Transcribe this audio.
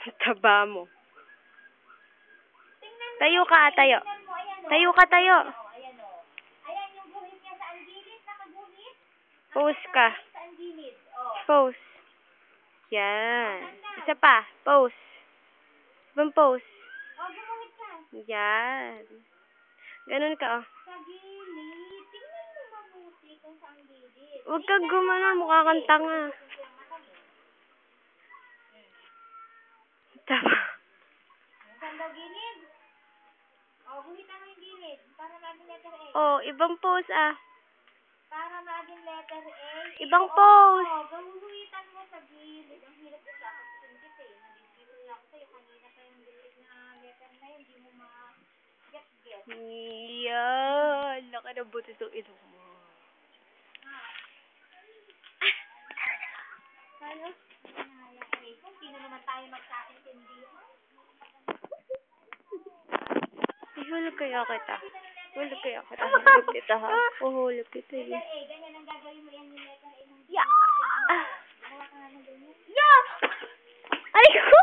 Taba mo. Tayo ka, tayo. Tayo ka, tayo. Ayan yung guhit niya sa anggilid, nakaguhit. Pose ka. Pose. Yan. Isa pa. Pose. Ibang pose. Oh, gumuhit ka. Yan. Ganun ka, oh. Sa gilid. Tingnan mo mabuti kung sa anggilid. Huwag kang gumana. Mukha kang tanga. Tama. Saan daw gilid? Oh, guhitan mo yung gilid. Para maging letter A. Oh, ibang pose, ah. Para maging letter A. Ibang pose. Oh, guhitan mo sa gilid. Ang hirap din sa akin. Kasi nandito lang ako sa'yo. Kanina pa yung gilid na letter na yun. Hindi mo ma-get-get. Yan. Laki na butis ng ilong mo. Ano? Kung sino naman tayo magkaintindihan. Ihulog kaya kita. Hulog kaya kita. Hulog kita, ha? Uhulog kita, eh. Letter A, ganyan ang gagawin mo yan yung letter A ng gilid. Yeah! Gumawa ka nga ng ganyan. Yeah! Ay ko!